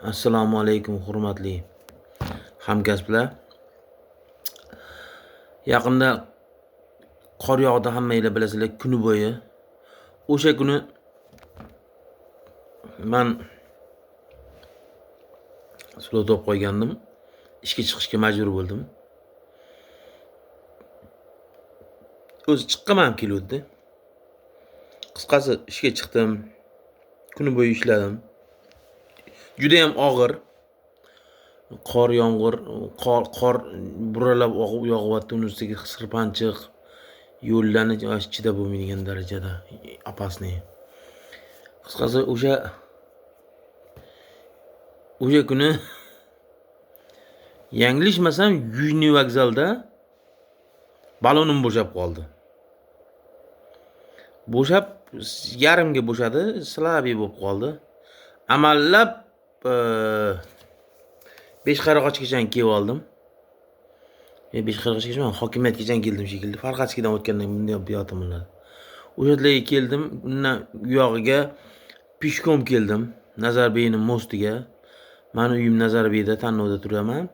Assalomu alaykum hurmatli hamkasblar. Yaqinda qor yog'di, hammanglar bilasizlar, kuni bo'yi. O'sha kuni men sulov to'p qo'ygandim. Ishga chiqishga majbur bo'ldim. O'zi chiqqanman keluvdi. Qisqasi ishga chiqdim. Kuni bo'yi ishladim. Juda ham og'ir. Qor yomg'ir, qor buralab yog'yapti, uni ustiga sirpanchiq. Yo'llarni chidab bo'lmaydigan darajada opasniy. Qisqasi o'sha kuni yanglishmasam Yujniy vokzalda balonim bo'shab qoldi. Bo'shab yarimga bo'shadi, slabiy bo'lib qoldi. Amallab 5:40gacha kelib oldim. 5:40gacha hokimiyatgacha keldim shekilli. Farqatskidan o'tgandan bunday biyotimlar. O'sha yerga keldim, undan u yog'iga pishkom keldim. Nazarbeyning mostiga. Meni uyim Nazarbeyda, Tannovda turaman.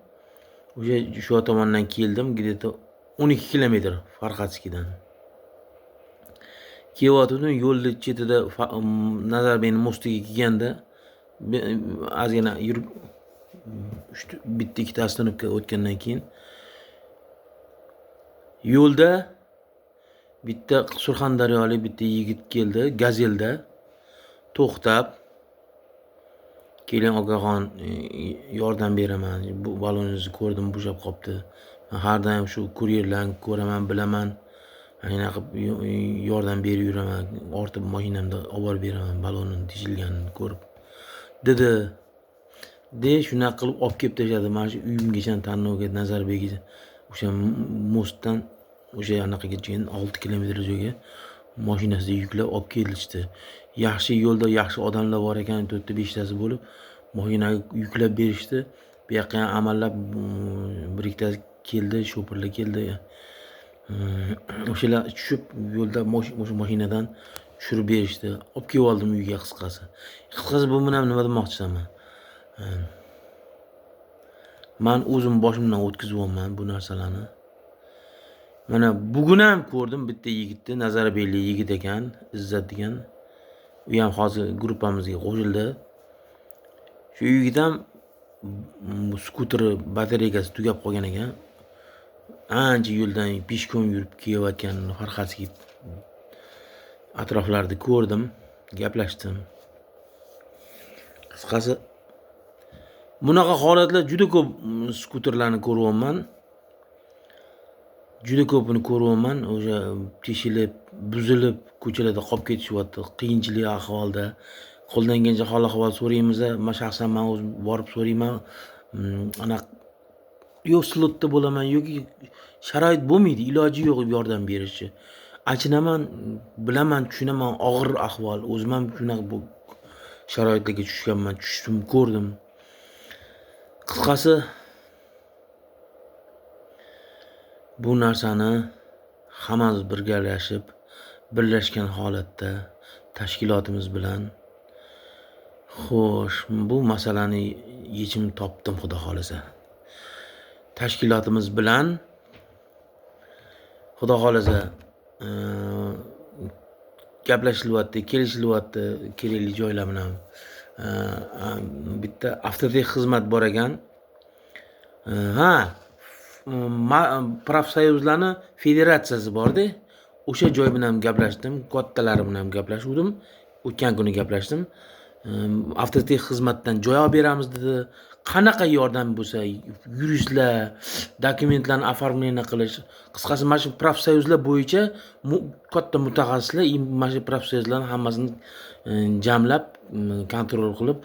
O'sha shu tomondan keldim, где-то 12 kilometr Farqatskidan. Kelyotgandim, yo'lni chetida Nazarbeyning mostiga kelganda ozgina yurib bitta ikkita ostanovka o'tgandan keyin yo'lda bitta Surxondaryolik bitta yigit keldi, Gazelda to'xtab, "Keling okaxon, yordam beraman. Bu baloningizni ko'rdim, bo'shab qolibdi. Men har doim shu kuryerlarni ko'raman, bilaman. Ayna qilib yordam berib yuraman. Ortib mashinamda olib borib beraman, balonini teshilganini ko'rib" dedi. Shunaqa qilib olib kelib tashladi. Mana shu uyimgacha, Tannovga, Nazarbeyga, o'sha mostdan o'sha anaqaga 6 kilometr joyga mashinasida yuklab olib kelishdi. Yaxshi yo'lda yaxshi odamlar bor ekan, 4-5tasi bo'lib mashinaga yuklab berishdi. Bu yoqqa ham amallab bir ikkitasi keldi, sho'pirlar keldi. O'shalar tushib yo'lda mashinadan tushirib berishdi. Olib kelib oldim uyga qisqasi. Bu bilan nima demoqchiman? Men o'zim boshimdan o'tkazyapman bu narsalarni. Mana bugun ham ko'rdim bitta yigitni, Nazarbeyli yigit ekan, Izzat degan. U ham hozir gruppamizga qo'shildi. Shu yigit ham skuteri batareykasi tugab qolgan ekan. Ancha yo'ldan peshkom yurib kelayotganini Farqatskiy atroflarida ko'rdim, gaplashdim. Qisqasi bunaqa holatlar juda ko'p skuterlarni ko'ryapman. Juda ko'pini ko'ryapman. O'sha teshilib, buzilib, ko'chalarda qolib ketishyapti. Qiyinchilik ahvolda. Qo'ldan kelgancha hol ahvol so'raymiz. Men shaxsan o'zim borib so'rayman. Ana yo slotda bo'laman yoki sharoit bo'lmaydi, iloji yo'q yordam berishchi. Achinaman, bilaman, tushunaman, og'ir ahvol. O'zim ham shunaqa bu sharoitlarga tushganman, tushdim, ko'rdim. Qisqasi bu narsani hammamiz birgalashib, birlashgan holatda tashkilotimiz bilan xo'sh, bu masalani yechim topdim, xudo xolasa. Tashkilotimiz bilan xudo xolasa gaplashilyapti, kelishilyapti, kerakli joylar bilan. Bitta avtotexnik xizmat bor ekan. Profsoyuzlarni federatsiyasi bor-da. O'sha joy bilan gaplashdim, kattalari bilan gaplashdim. O'tgan kuni gaplashdim. Avtotexnik xizmatdan joy olib beramiz dedi. Qanaqa yordam bo'lsa, yuristlar, dokumentlarni oformleniya qilish, qisqasi mana shu profsoyuzlar bo'yicha katta mutaxassislar mana shu profsoyuzlarning hammasini jamlab, kontrol qilib,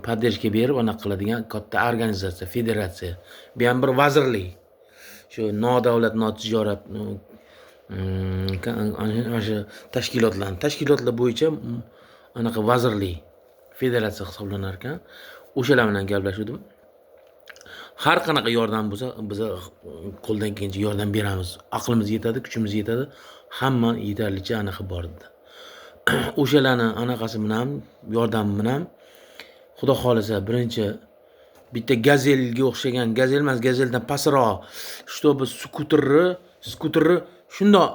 podдержка berib, anaqa qiladigan katta organizatsiya, federatsiya. Bu ham bir vazirlik. Shu nodavlat, notijorat ana shu tashkilotlar bo'yicha anaqa vazirlik, federatsiya hisoblanar ekan. O'shalar bilan gaplashdim. Har qanaqa yordam bo'lsa, biz qo'ldan kelgancha yordam beramiz. Aqlimiz yetadi, kuchimiz yetadi. Hamma yetarlicha anaqa bor edi. O'shalarni anaqasi bilan, yordam bilan Xudo xolisa birinchi bitta gazelga o'xshagan, gazel emas, gazeldan pastroq, чтобы skuterni shundoq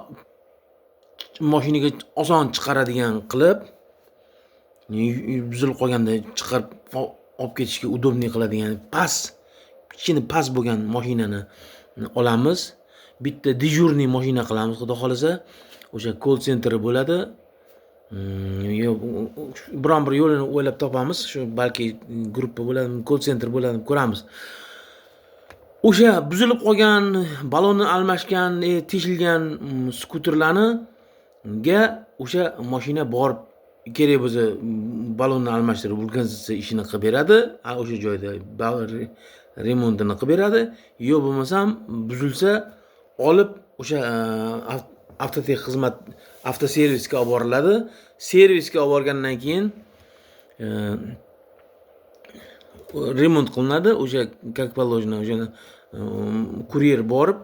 mashinaga oson chiqaradigan qilib, buzilib qolganda chiqarib olib ketishga удобный qiladigan kichkina past bo'lgan mashinani olamiz. Bitta dejurniy mashina qilamiz, xudo xolisa. O'sha call center bo'ladi. Biron bir yo'lini o'ylab topamiz. Shu balki gruppa bo'ladi, call center bo'ladi, ko'ramiz. O'sha buzilib qolgan, balonni almashgan, teshilgan skuterlarga o'sha mashina borib kerak bo'lsa balonni almashtirib ulg'ansa ishini qilib beradi. O'sha joyda remontini qilib beradi. Yo'q bo'lmasam buzilsa olib o'sha avtotex xizmat avtoservisga olib boriladi. Servisga olib borgandan keyin remont qilinadi. O'sha как положено o'sha kuryer borib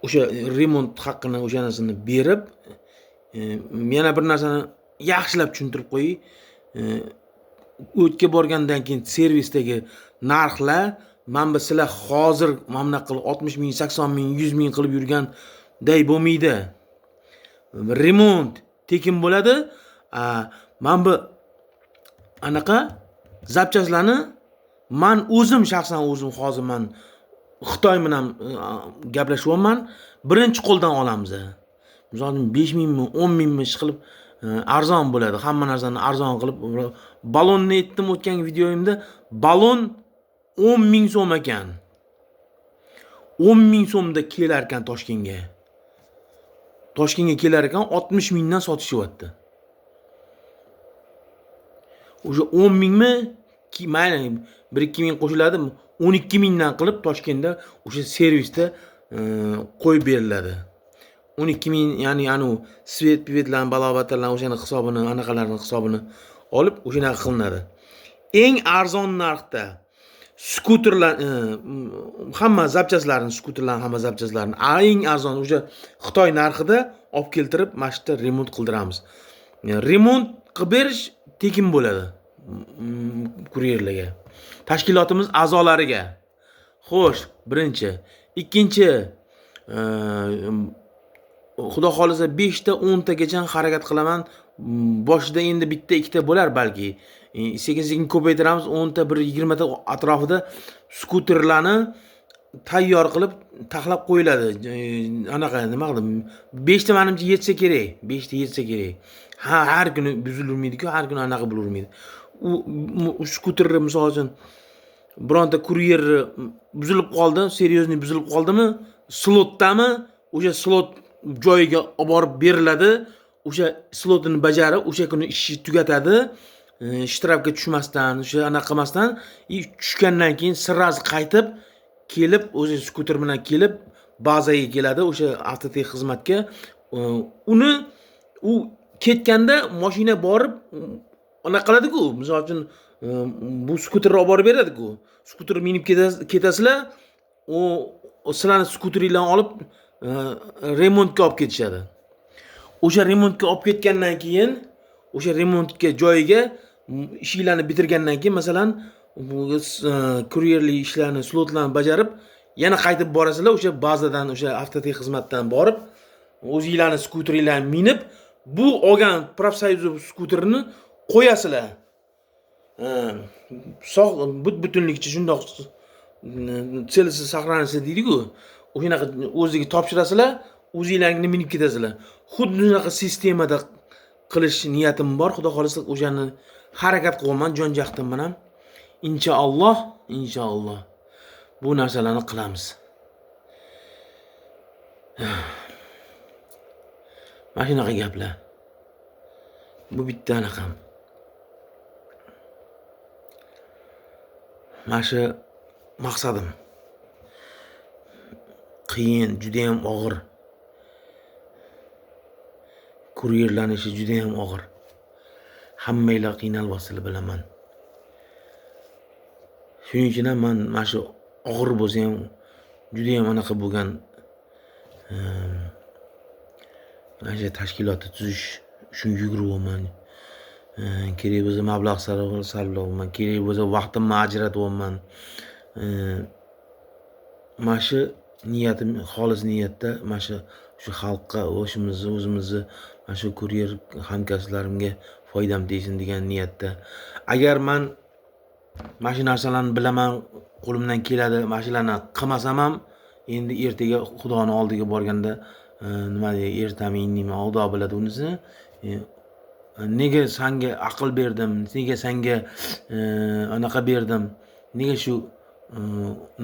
o'sha remont haqqini o'sha narsani berib, yana bir narsani yaxshilab tushuntirib qo'yay. O'tga borgandan keyin servisdagi narxlar mana sizlar hozir mana bunaqa qilib 60 ming, 80 ming, 100 ming qilib yurganday bo'lmaydi. Remont tekin bo'ladi. Mana bu anaqa zapchastlarni men shaxsan o'zim hozir men Xitoy bilan gaplashyapman. Birinchi qo'ldan olamiz. Misol uchun 5 mingmi, 10 mingmi ish qilib arzon bo'ladi. Hamma narsani arzon qilib balonni aytdim o'tgan videoyimda. Balon 10 ming so'm ekan. 10 ming so'mda kelar ekan Toshkentga. Toshkentga kelar ekan 60 mingdan sotishyapti. O'sha 10 mingmi? Mayli 1-2 ming qo'shiladi. 12 mingdan qilib Toshkentda o'sha servisda qo'yib beriladi. 12 ming, ya'ni svet-pivetlar, balobatlar o'shani hisobini, anaqalarning hisobini olib o'shanaqa qilinadi. Eng arzon narxda skuterlar, hamma zapchastlarni, skuterlarning hamma zapchastlarini eng arzon o'sha Xitoy narxida olib keltirib, mana shu yerda remont qildiramiz. Remont qilib berish tekin bo'ladi kuryerlarga, tashkilotimiz a'zolariga. Xo'sh, birinchi. Ikkinchi, xudo xolisa 5 ta 10 tagacha harakat qilaman. Boshida endi bitta, ikkita bo'lar balki. Sekin-sekin ko'paytiramiz. 10 ta, 20 ta atrofida skuterlarni tayyor qilib taxlab qo'yiladi. Anaqa nima qildim? 5 ta menimcha yetsa kerak. 5 ta yetsa kerak. Har kuni buzilmaydi-ku, har kuni anaqa bo'lavermaydi. U skuterni misol uchun bironta kuryer buzilib qoldi, seryozni buzilib qoldimi, slotdami, o'sha slot joyiga olib borib beriladi. O'sha slotini bajarib, o'sha kuni ishni tugatadi. Shtrafga tushmasdan, o'sha anaqa qilmasdan, tushgandan keyin sirraz qaytib kelib, o'sha skuter bilan kelib bazaga keladi, o'sha avtotex xizmatga. U ketganda mashina borib anaqa qiladi-ku, misol uchun bu skuterni olib borib beradi-ku. Skuterni minib ketasizlar, sizlarni skuteringlarni olib remontga olib ketishadi. O'sha remontga olib ketgandan keyin, o'sha remontga joyiga ishlarni bitirgandan keyin, masalan, kuryerlik ishlarni, slotlarni bajarib, yana qaytib borasizlar, o'sha bazadan, o'sha avtotex xizmatdan borib, o'zingizlarning skuteringlarni minib, bu olgan profsoyuz skuterni qo'yasizlar. Sog' butunlikcha shundoq selisi saqlansa deydi-ku. O'shanaqa o'ziga topshirasizlar, o'zinglarni minib ketasizlar. Xuddi shunaqa sistemada qilish niyatim bor. Xudo xolisa o'shani harakat qilaman, jon-jahdim bilan. Inshaalloh bu narsalarni qilamiz. Mana shunaqa gaplar. Bu bitta anaqam. Mana shu maqsadim. Qiyin, juda ham og'ir. Kuryerlarning ishi juda ham og'ir. Hammanglar qiynalyapsizlar bilaman. Shuning uchun ham men mana shu og'ir bo'lsa ham juda ham anaqa bo'lgan mana shu tashkilotni tuzish uchun yuguryapman. kerak bo'lsa mablag' sarflayapman, kerak bo'lsa vaqtimni ajratyapman. Mana shu niyatim xolis niyatda, mana shu xalqqa, o'zimizni mana shu kuryer hamkasblarimga foydam tegsin degan niyatda. Agar men mana shu narsalarni bilaman, qo'limdan keladi, mana shularni qilmasam ham, endi ertaga Xudoning oldiga borganda nima deydi, ertami indimi Xudo biladi unisini. Nega senga aql berdim, nega senga anaqa berdim, nega shu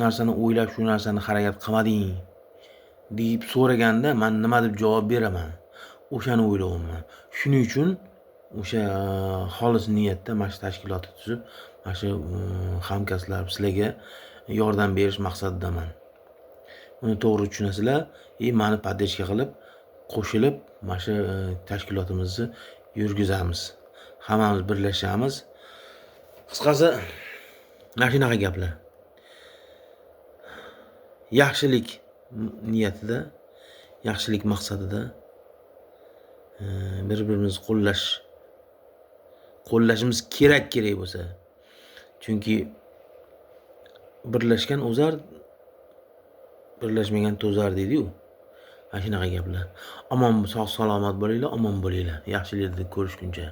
narsani o'ylab, shu narsani harakat qilmading deb so'raganda men nima deb javob beraman? O'shani o'ylayapman. Shuning uchun o'sha xolis niyatda mana shu tashkilotni tuzib, mana shu hamkasblar sizlarga yordam berish maqsadidaman. Uni to'g'ri tushunasizlar, meni podдержка qilib, qo'shilib mana shu tashkilotimizni yurgizamiz. Hammamiz birlashamiz. Qisqasi, mana shunaqa gaplar. Yaxshilik niyatida, yaxshilik maqsadida bir-birimizni qo'llashimiz kerak bo'lsa. Chunki birlashgan o'zar, birlashmagan to'zar deydi-ku. Mana shunaqa gaplar. Sog' salomat bo'linglar, omon bo'linglar. Yaxshilikda ko'rishguncha.